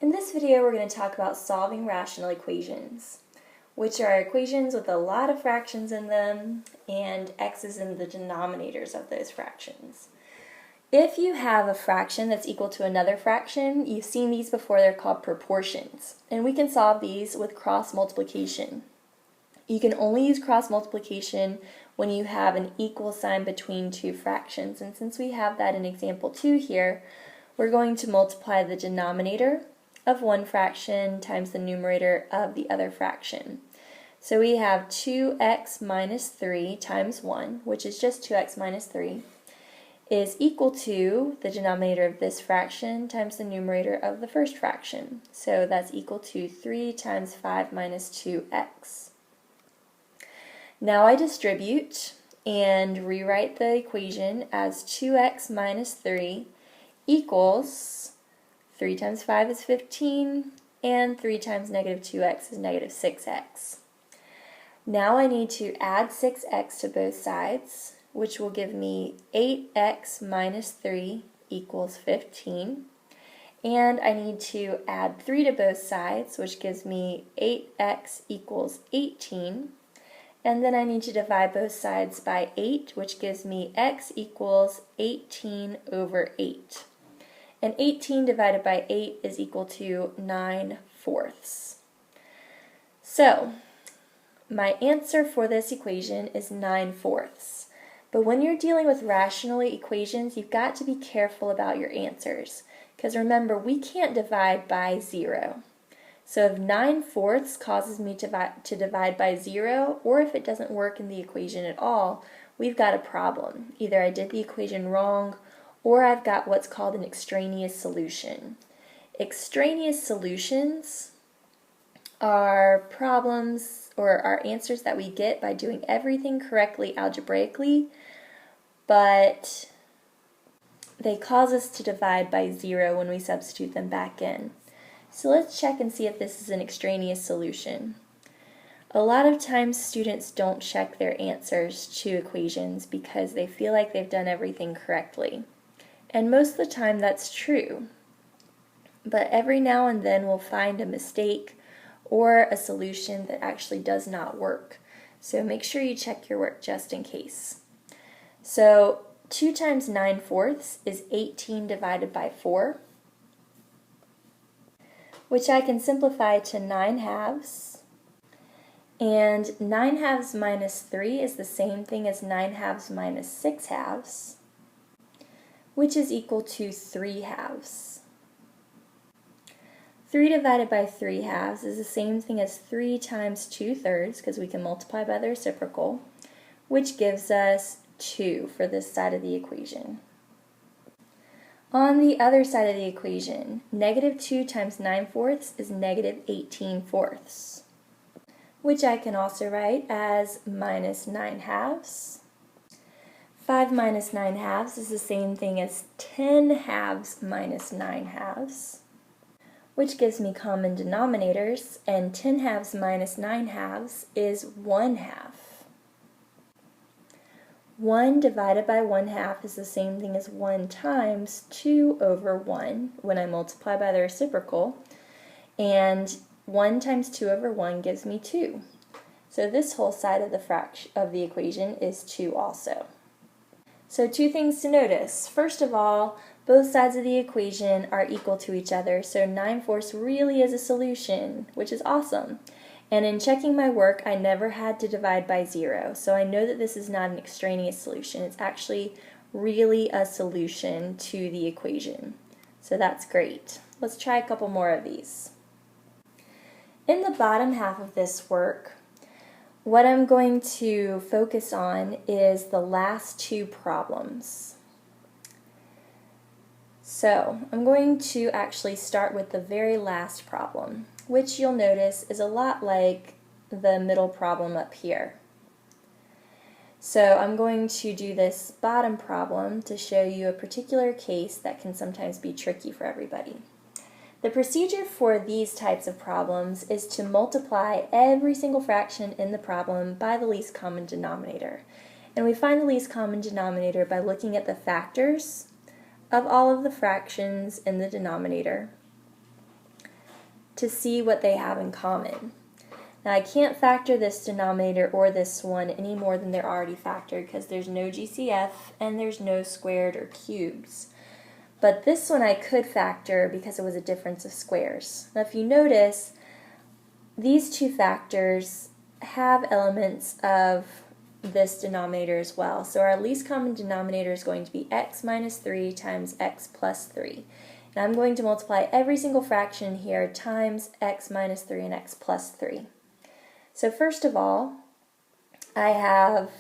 In this video, we're going to talk about solving rational equations, which are equations with a lot of fractions in them and x's in the denominators of those fractions. If you have a fraction that's equal to another fraction, you've seen these before, they're called proportions, and we can solve these with cross multiplication. You can only use cross multiplication when you have an equal sign between two fractions, and since we have that in example 2 here, we're going to multiply the denominator of one fraction times the numerator of the other fraction. So we have 2x minus 3 times 1, which is just 2x minus 3, is equal to the denominator of this fraction times the numerator of the first fraction. So that's equal to 3 times 5 minus 2x. Now I distribute and rewrite the equation as 2x minus 3 equals 3 times 5 is 15, and 3 times negative 2x is negative 6x. Now I need to add 6x to both sides, which will give me 8x minus 3 equals 15. And I need to add 3 to both sides, which gives me 8x equals 18. And then I need to divide both sides by 8, which gives me x equals 18 over 8. And 18 divided by 8 is equal to 9/4. So, my answer for this equation is 9/4. But when you're dealing with rational equations, you've got to be careful about your answers. Because remember, we can't divide by 0. So if 9/4 causes me to divide by 0, or if it doesn't work in the equation at all, we've got a problem. Either I did the equation wrong, or I've got what's called an extraneous solution. Extraneous solutions are problems or are answers that we get by doing everything correctly algebraically, but they cause us to divide by 0 when we substitute them back in. So let's check and see if this is an extraneous solution. A lot of times students don't check their answers to equations because they feel like they've done everything correctly. And most of the time that's true. But every now and then we'll find a mistake or a solution that actually does not work. So make sure you check your work just in case. So 2 times 9/4 is 18 divided by 4, which I can simplify to 9/2. And 9/2 minus 3 is the same thing as 9/2 minus 6/2, which is equal to 3/2. 3 divided by 3/2 is the same thing as 3 times 2/3, because we can multiply by the reciprocal, which gives us 2 for this side of the equation. On the other side of the equation, negative 2 times 9/4 is negative 18/4, which I can also write as minus 9/2. 5 minus 9/2 is the same thing as 10/2 minus 9/2, which gives me common denominators, and 10/2 minus 9/2 is 1/2. 1 divided by 1/2 is the same thing as 1 times 2 over 1 when I multiply by the reciprocal, and 1 times 2 over 1 gives me 2. So this whole side of the equation is 2 also. So 2 things to notice. First of all, both sides of the equation are equal to each other, so 9/4 really is a solution, which is awesome. And in checking my work, I never had to divide by 0, so I know that this is not an extraneous solution. It's actually really a solution to the equation. So that's great. Let's try a couple more of these. In the bottom half of this work, what I'm going to focus on is the last 2 problems. So I'm going to actually start with the very last problem, which you'll notice is a lot like the middle problem up here. So I'm going to do this bottom problem to show you a particular case that can sometimes be tricky for everybody. The procedure for these types of problems is to multiply every single fraction in the problem by the least common denominator. And we find the least common denominator by looking at the factors of all of the fractions in the denominator to see what they have in common. Now I can't factor this denominator or this one any more than they're already factored because there's no GCF and there's no squared or cubes. But this one I could factor because it was a difference of squares. Now if you notice, these two factors have elements of this denominator as well. So our least common denominator is going to be x minus 3 times x plus 3. And I'm going to multiply every single fraction here times x minus 3 and x plus 3. So first of all, I have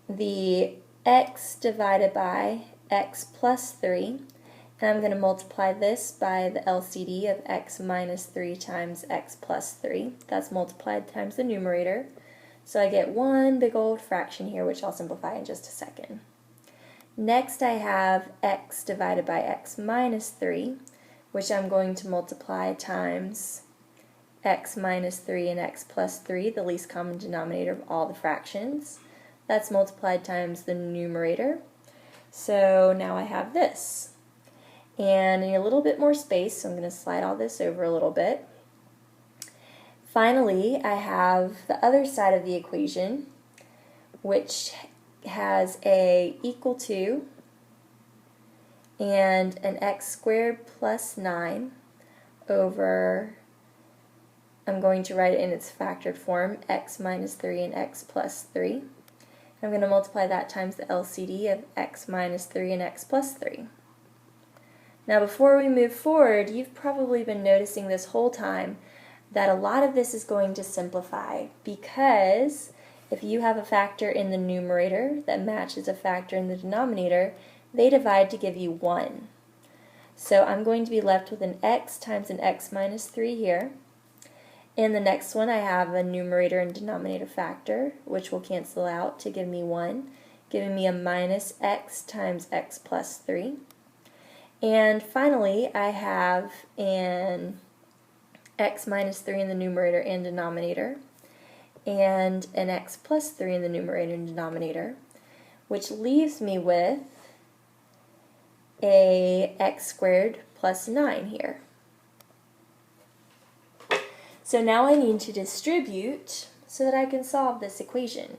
the x divided by x plus 3, and I'm going to multiply this by the LCD of x minus 3 times x plus 3. That's multiplied times the numerator. So I get one big old fraction here, which I'll simplify in just a second. Next I have x divided by x minus 3, which I'm going to multiply times x minus 3 and x plus 3, the least common denominator of all the fractions. That's multiplied times the numerator. So now I have this. And I need a little bit more space, so I'm going to slide all this over a little bit. Finally, I have the other side of the equation, which has a equal to and an x squared plus 9 over, I'm going to write it in its factored form, x minus 3 and x plus 3. I'm going to multiply that times the LCD of x minus 3 and x plus 3. Now before we move forward, you've probably been noticing this whole time that a lot of this is going to simplify, because if you have a factor in the numerator that matches a factor in the denominator, they divide to give you 1. So I'm going to be left with an x times an x minus 3 here. In the next one I have a numerator and denominator factor, which will cancel out to give me 1, giving me a minus x times x plus 3. And finally I have an x minus 3 in the numerator and denominator, and an x plus 3 in the numerator and denominator, which leaves me with a x squared plus 9 here. So now I need to distribute so that I can solve this equation.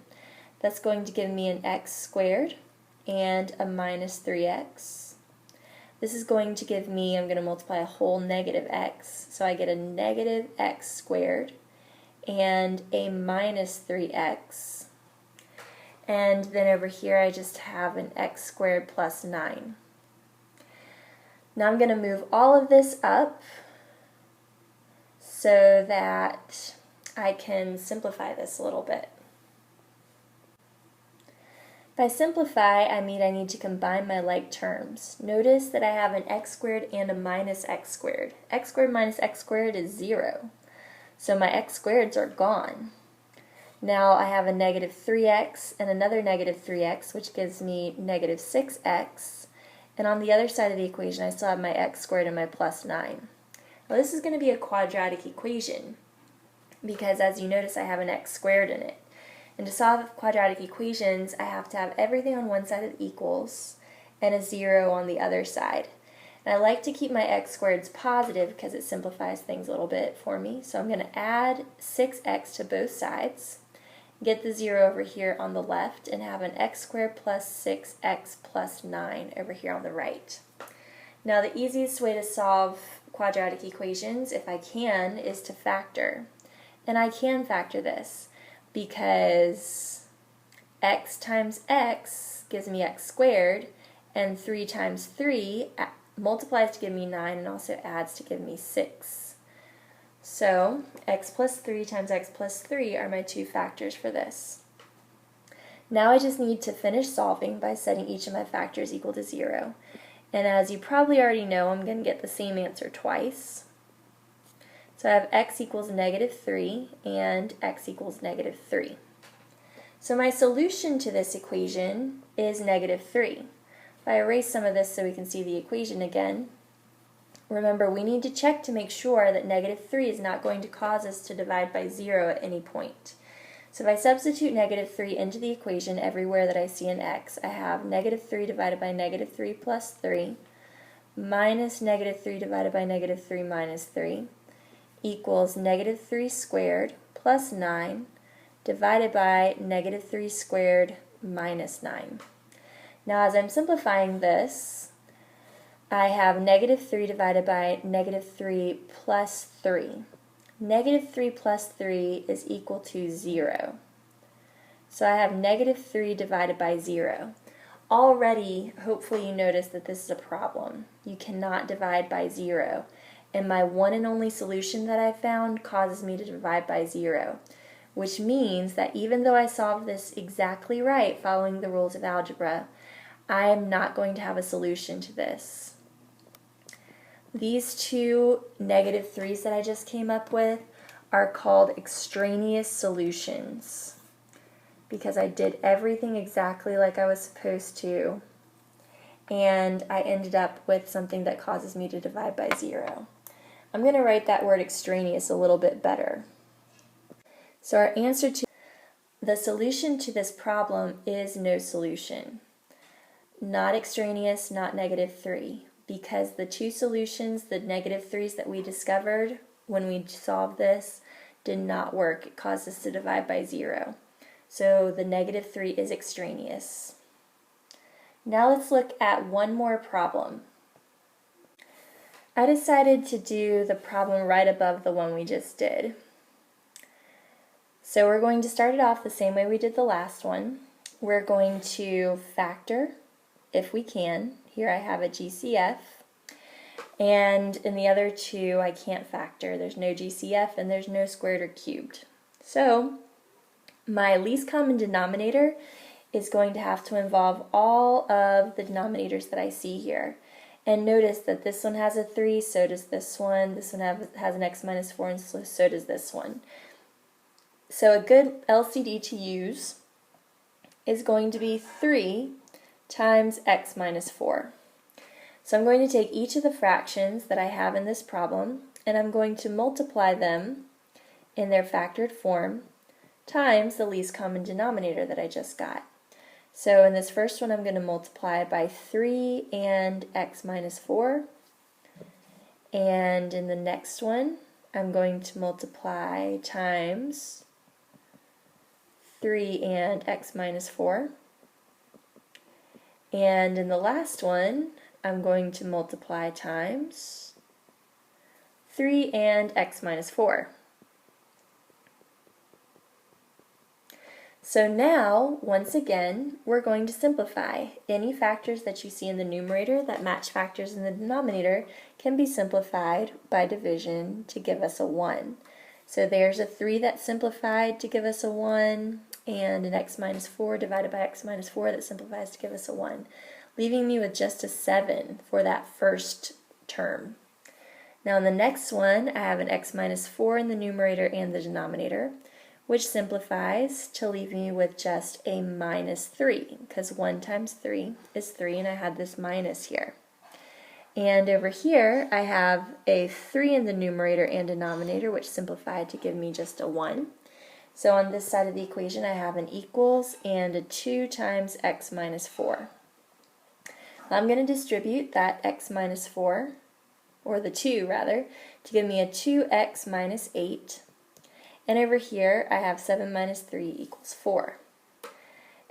That's going to give me an x squared and a minus 3x. This is going to give me, I'm going to multiply a whole negative x, so I get a negative x squared and a minus 3x. And then over here I just have an x squared plus 9. Now I'm going to move all of this up so that I can simplify this a little bit. If I simplify, I mean I need to combine my like terms. Notice that I have an x squared and a minus x squared. X squared minus x squared is 0. So my x squareds are gone. Now I have a negative 3x and another negative 3x, which gives me negative 6x. And on the other side of the equation, I still have my x squared and my plus 9. Now this is going to be a quadratic equation because, as you notice, I have an x squared in it. And to solve quadratic equations, I have to have everything on one side of equals and a 0 on the other side. And I like to keep my x squareds positive because it simplifies things a little bit for me. So I'm going to add 6x to both sides, get the 0 over here on the left, and have an x squared plus 6x plus 9 over here on the right. Now the easiest way to solve quadratic equations, if I can, is to factor. And I can factor this because x times x gives me x squared, and 3 times 3 multiplies to give me 9 and also adds to give me 6. So x plus 3 times x plus 3 are my two factors for this. Now I just need to finish solving by setting each of my factors equal to 0. And as you probably already know, I'm going to get the same answer twice. So I have x equals negative 3 and x equals negative 3. So my solution to this equation is negative 3. If I erase some of this so we can see the equation again, remember we need to check to make sure that negative 3 is not going to cause us to divide by 0 at any point. So if I substitute negative 3 into the equation everywhere that I see an x, I have negative 3 divided by negative 3 plus 3 minus negative 3 divided by negative 3 minus 3 equals negative 3 squared plus 9 divided by negative 3 squared minus 9. Now as I'm simplifying this, I have negative 3 divided by negative 3 plus 3. Negative 3 plus 3 is equal to 0. So I have negative 3 divided by 0. Already, hopefully you notice that this is a problem. You cannot divide by 0. And my one and only solution that I found causes me to divide by 0. Which means that even though I solved this exactly right following the rules of algebra, I am not going to have a solution to this. These two negative 3's that I just came up with are called extraneous solutions because I did everything exactly like I was supposed to, and I ended up with something that causes me to divide by 0. I'm going to write that word extraneous a little bit better. So our answer to the solution to this problem is no solution. Not extraneous, not negative 3. Because the two solutions, the negative 3's that we discovered when we solved this, did not work. It caused us to divide by 0. So the negative 3 is extraneous. Now let's look at one more problem. I decided to do the problem right above the one we just did. So we're going to start it off the same way we did the last one. We're going to factor if we can. Here I have a GCF, and in the other two I can't factor. There's no GCF and there's no squared or cubed. So my least common denominator is going to have to involve all of the denominators that I see here. And notice that this one has a 3, so does this one has an x minus 4, and so does this one. So a good LCD to use is going to be 3 times x minus 4. So I'm going to take each of the fractions that I have in this problem, and I'm going to multiply them in their factored form times the least common denominator that I just got. So in this first one I'm going to multiply by 3 and x minus 4, and in the next one I'm going to multiply times 3 and x minus 4. And in the last one, I'm going to multiply times 3 and x minus 4. So now, once again, we're going to simplify. Any factors that you see in the numerator that match factors in the denominator can be simplified by division to give us a 1. So there's a 3 that's simplified to give us a 1, and an x minus 4 divided by x minus 4 that simplifies to give us a 1, leaving me with just a 7 for that first term. Now in the next one, I have an x minus 4 in the numerator and the denominator, which simplifies to leave me with just a minus 3, because 1 times 3 is 3, and I had this minus here. And over here, I have a 3 in the numerator and denominator, which simplified to give me just a 1. So on this side of the equation, I have an equals and a 2 times x minus 4. I'm going to distribute that x minus 4, or the 2 rather, to give me a 2x minus 8. And over here, I have 7 minus 3 equals 4.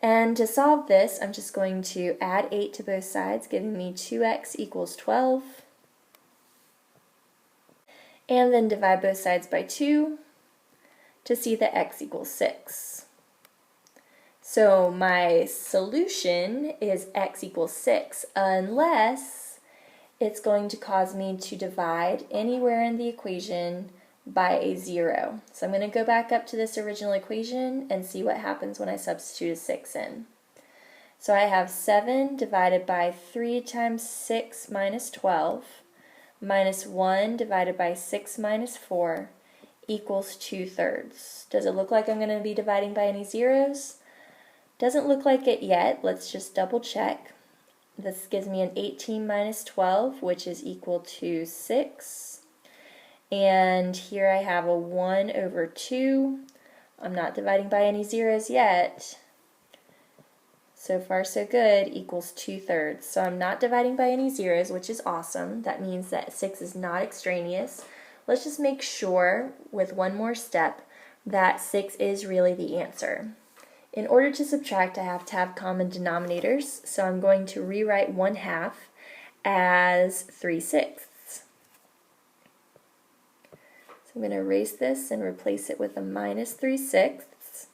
And to solve this, I'm just going to add 8 to both sides, giving me 2x equals 12. And then divide both sides by 2 to see that x equals 6. So my solution is x equals 6, unless it's going to cause me to divide anywhere in the equation by a 0. So I'm going to go back up to this original equation and see what happens when I substitute a 6 in. So I have 7 divided by 3 times 6 minus 12 minus 1 divided by 6 minus 4 equals 2/3. Does it look like I'm going to be dividing by any zeros? Doesn't look like it yet. Let's just double check. This gives me an 18 minus 12, which is equal to 6. And here I have a 1 over 2. I'm not dividing by any zeros yet. So far so good, equals 2/3. So I'm not dividing by any zeros, which is awesome. That means that 6 is not extraneous. Let's just make sure, with one more step, that 6 is really the answer. In order to subtract, I have to have common denominators, so I'm going to rewrite 1/2 as 3/6. So I'm going to erase this and replace it with a minus 3/6.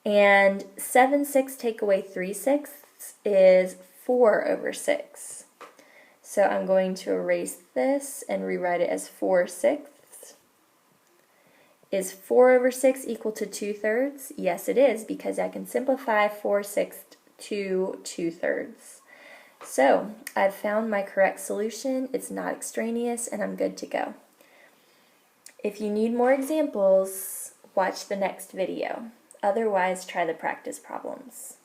And 7/6 take away 3/6 is 4/6. So I'm going to erase this and rewrite it as 4/6. Is 4/6 equal to 2/3? Yes, it is, because I can simplify 4/6 to 2/3. So I've found my correct solution. It's not extraneous, and I'm good to go. If you need more examples, watch the next video. Otherwise, try the practice problems.